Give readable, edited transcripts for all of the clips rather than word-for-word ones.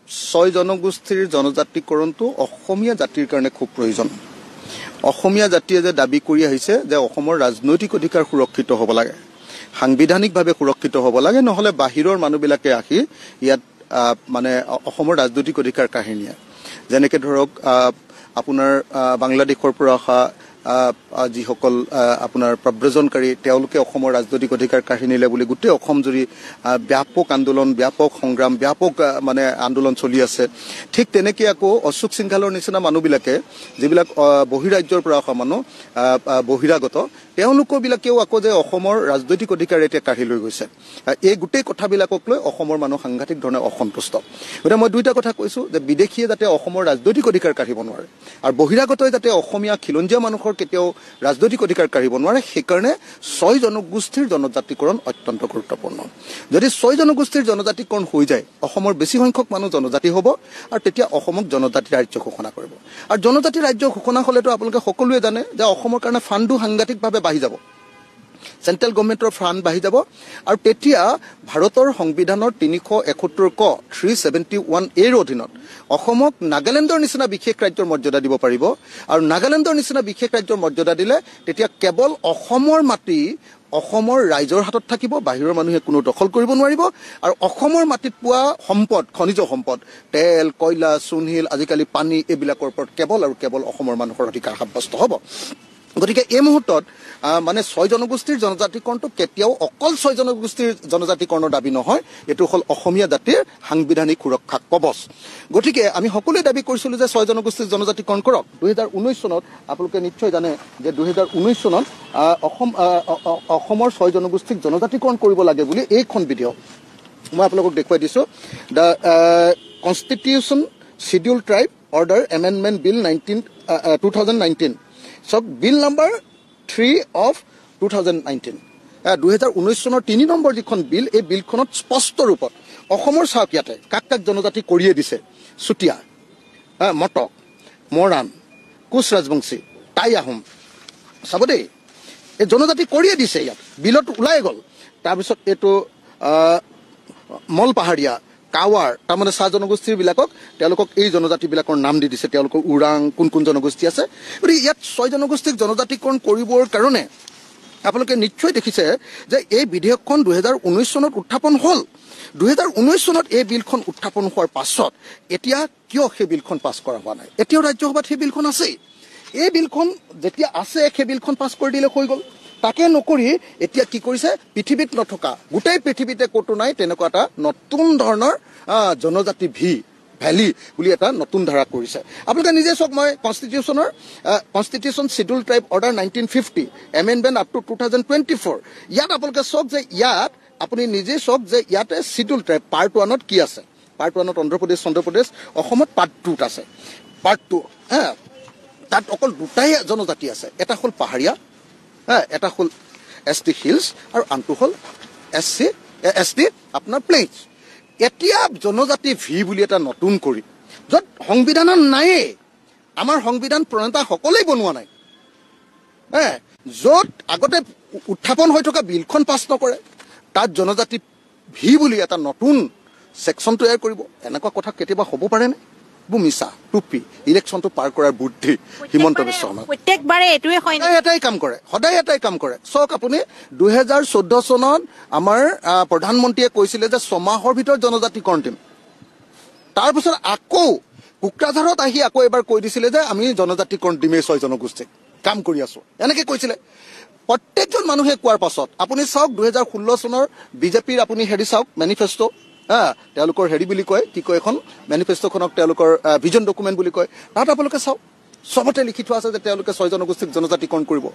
ছয় জনগোষ্ঠীৰ জনজাতিকৰণটো অসমীয়া জাতিৰ কাৰণে খুব প্ৰয়োজন। অসমীয়া জাতিয়ে যে দাবী কৰি আহিছে যে অসমৰ ৰাজনৈতিক অধিকাৰ সুৰক্ষিত হ'ব লাগে, সাংবিধানিকভাৱে সুৰক্ষিত হ'ব লাগে, নহ'লে বাহিৰৰ মানুহবিলাকে আহি ইয়াত মানে অসমৰ ৰাজনৈতিক অধিকাৰ কাহিনীয়ে যেনেকৈ ধৰক আপোনাৰ বাংলাদেশৰ পৰা অহা যিসকল আপোনাৰ প্ৰব্ৰজনকাৰী তেওঁলোকে অসমৰ ৰাজনৈতিক অধিকাৰ কাহিনীলে বুলি গোটেই অসম জুৰি ব্যাপক আন্দোলন, ব্যাপক সংগ্ৰাম, ব্যাপক মানে আন্দোলন চলি আছে। ঠিক তেনেকৈ আকৌ অশোক সিংঘালৰ নিচিনা মানুহবিলাকে যিবিলাক বহিৰাজ্যৰ পৰা অহা মানুহ বহিৰাগত তেওঁলোকবিলাকেও আকৌ যে অসমৰ ৰাজনৈতিক অধিকাৰ এতিয়া কাঢ়ি লৈ গৈছে, এই গোটেই কথাবিলাকক লৈ অসমৰ মানুহ সাংঘাতিক ধৰণে অসন্তুষ্ট। গতিকে মই দুইটা কথা কৈছোঁ যে বিদেশীয়ে যাতে অসমৰ ৰাজনৈতিক অধিকাৰ কাঢ়িব নোৱাৰে আৰু বহিৰাগতই যাতে অসমীয়া খিলঞ্জীয়া মানুহৰ কেতিয়াও ৰাজনৈতিক অধিকাৰ কাঢ়িব নোৱাৰে, সেইকাৰণে ছয় জনগোষ্ঠীৰ জনজাতিকৰণ অত্যন্ত গুৰুত্বপূৰ্ণ। যদি ছয় জনগোষ্ঠীৰ জনজাতিকৰণ হৈ যায় অসমৰ বেছি সংখ্যক মানুহ জনজাতি হ'ব আৰু তেতিয়া অসমক জনজাতি ৰাজ্য ঘোষণা কৰিব। আৰু জনজাতি ৰাজ্য ঘোষণা হ'লেতো আপোনালোকে সকলোৱে জানে যে অসমৰ কাৰণে ফাণ্ডো সাংঘাতিকভাৱে বাঢ়ি যাব, চেণ্ট্ৰেল গভৰ্ণমেণ্টৰ ফাণ্ড বাঢ়ি যাব। আৰু তেতিয়া ভাৰতৰ সংবিধানৰ 371 ক 371A অধীনত অসমক নাগালেণ্ডৰ নিচিনা বিশেষ ৰাজ্যৰ মৰ্যাদা দিব পাৰিব। আৰু নাগালেণ্ডৰ নিচিনা বিশেষ ৰাজ্যৰ মৰ্যাদা দিলে তেতিয়া কেৱল অসমৰ মাটি অসমৰ ৰাইজৰ হাতত থাকিব, বাহিৰৰ মানুহে কোনো দখল কৰিব নোৱাৰিব। আৰু অসমৰ মাটিত পোৱা সম্পদ, খনিজ সম্পদ, তেল, কয়লা, চূণশিল, আজিকালি পানী, এইবিলাকৰ ওপৰত কেৱল আৰু কেৱল অসমৰ মানুহৰ অধিকাৰ সাব্যস্ত হ'ব। গতিকে এই মুহূৰ্তত মানে ছয় জনগোষ্ঠীৰ জনজাতিকৰণটো কেতিয়াও অকল ছয় জনগোষ্ঠীৰ জনজাতিকৰণৰ দাবী নহয়, এইটো হ'ল অসমীয়া জাতিৰ সাংবিধানিক সুৰক্ষা কবচ। গতিকে আমি সকলোৱে দাবী কৰিছিলোঁ যে ছয় জনগোষ্ঠীৰ জনজাতিকৰণ কৰক। 2019 চনত আপোনালোকে নিশ্চয় জানে যে 2019 চনত অসমৰ ছয় জনগোষ্ঠীক জনজাতিকৰণ কৰিব লাগে বুলি এইখন বিধেয়ক মই আপোনালোকক দেখুৱাই দিছোঁ, the constitution schedule tribe order amendment bill 2019। চাওক, বিল নম্বৰ 3 of 2019, 2019 চনৰ 3 নম্বৰ যিখন বিল, এই বিলখনত স্পষ্ট ৰূপত অসমৰ চাওক ইয়াতে কাক কাক জনজাতি কৰিয়ে দিছে। চুতীয়া, মটক, মৰাণ, কোচ ৰাজবংশী, টাই আহোম, চাব দেই, এই জনজাতি কৰিয়ে দিছে, ইয়াত বিলত ওলাই গ'ল। তাৰপিছত এইটো মল পাহাৰীয়া, কাৱাৰ, তাৰমানে চাহ জনগোষ্ঠীবিলাকক তেওঁলোকক এই জনজাতিবিলাকৰ নাম দি দিছে, তেওঁলোকৰ ওৰাং কোন কোন জনগোষ্ঠী আছে। গতিকে ইয়াত ছয় জনগোষ্ঠীক জনজাতিকৰণ কৰিবৰ কাৰণে আপোনালোকে নিশ্চয় দেখিছে যে এই বিধেয়কখন 2019 চনত উত্থাপন হ'ল। 2019 চনত এই বিলখন উত্থাপন হোৱাৰ পাছত এতিয়া কিয় সেই বিলখন পাছ কৰা হোৱা নাই? এতিয়াও ৰাজ্যসভাত সেই বিলখন আছেই। এই বিলখন যেতিয়া আছে সেই বিলখন পাছ কৰি দিলে হৈ গ'ল। তাকে নকৰি এতিয়া কি কৰিছে, পৃথিৱীত নথকা, গোটেই পৃথিৱীতে ক'তো নাই তেনেকুৱা এটা নতুন ধৰণৰ জনজাতি ভেলি বুলি এটা নতুন ধাৰা কৰিছে। আপোনালোকে নিজে চাওক, মই constitution schedule tribe order 1950 amendment up to 2024, ইয়াত আপোনালোকে চাওক যে ইয়াত আপুনি নিজে চাওক যে ইয়াতে শিডিউল ট্ৰাইব পাৰ্ট 1ত কি আছে। পাৰ্ট 1ত অন্ধ্ৰপ্ৰদেশ, অসমত পাৰ্ট 2ত আছে। পাৰ্ট 2 তাত অকল দুটাই জনজাতি আছে, এটা হ'ল পাহাৰীয়া, এটা হ'ল ST হিলছ আৰু আনটো হ'ল ST আপোনাৰ প্লেইনছ। এতিয়া জনজাতি বুলি এটা নতুন কৰি, য'ত সংবিধানত নায়েই, আমাৰ সংবিধান প্ৰণেতা সকলেই বনোৱা নাই, য'ত আগতে উত্থাপন হৈ থকা বিলখন পাছ নকৰে, তাত জনজাতি বুলি এটা নতুন ছেকশ্যন তৈয়াৰ কৰিব। এনেকুৱা কথা কেতিয়াবা হ'ব পাৰেনে? মিছা টুপি ইলেকশ্যনটো পাৰ কৰাৰ বুদ্ধি হিমন্ত বিশ্ব শৰ্মা প্ৰত্যেকবাৰে এটাই কাম কৰে, সদায় এটাই কাম কৰে। চাওক আপুনি 2014 চনত আমাৰ প্ৰধানমন্ত্ৰীয়ে কৈছিলে যে 6 মাহৰ ভিতৰত জনজাতিকৰণ দিম। তাৰপিছত আকৌ কোকৰাঝাৰত আহি আকৌ এবাৰ কৈ দিছিলে যে আমি জনজাতিকৰণ দিমেই ছয় জনগোষ্ঠীক, কাম কৰি আছো, এনেকে কৈছিলে। প্ৰত্যেকজন মানুহে কোৱাৰ পাছত আপুনি চাওক 2016 চনৰ বিজেপিৰ আপুনি চাওক মেনিফেষ্টো, তেওঁলোকৰ বুলি কয়, কি কয় এখন মেনিফেষ্টোখনক তেওঁলোকৰ ভিজন ডকুমেণ্ট বুলি কয়। তাত আপোনালোকে চাওক চবতে লিখি থোৱা আছে যে তেওঁলোকে ছয় জনগোষ্ঠীক জনজাতিকৰণ কৰিব।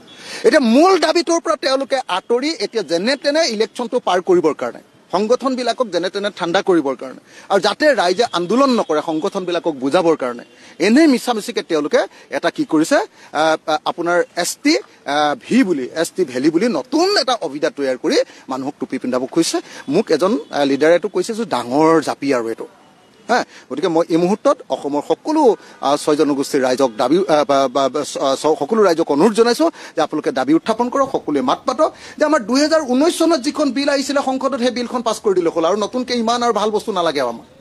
এতিয়া মূল দাবীটোৰ পৰা তেওঁলোকে আঁতৰি এতিয়া যেনে তেনে ইলেকশ্যনটো পাৰ কৰিবৰ কাৰণে, সংগঠনবিলাকক যেনে তেনে ঠাণ্ডা কৰিবৰ কাৰণে, আৰু যাতে ৰাইজে আন্দোলন নকৰে সংগঠনবিলাকক বুজাবৰ কাৰণে এনেই মিছামিছিকৈ তেওঁলোকে এটা কি কৰিছে, আপোনাৰ ST ভেলি বুলি নতুন এটা অভিধা তৈয়াৰ কৰি মানুহক টুপি পিন্ধাব খুজিছে। মোক এজন লিডাৰেটো কৈছে যে ডাঙৰ জাপি আৰু এইটো। গতিকে মই এই মুহূৰ্তত অসমৰ সকলো ছয় জনগোষ্ঠীৰ ৰাইজক সকলো ৰাইজক অনুৰোধ জনাইছোঁ যে আপোনালোকে দাবী উত্থাপন কৰক, সকলোৱে মাত পাতক যে আমাৰ 2019 চনত যিখন বিল আহিছিলে সংসদত সেই বিলখন পাছ কৰি দিলে হ'ল, আৰু নতুনকৈ ইমান আৰু ভাল বস্তু নালাগে আমাৰ।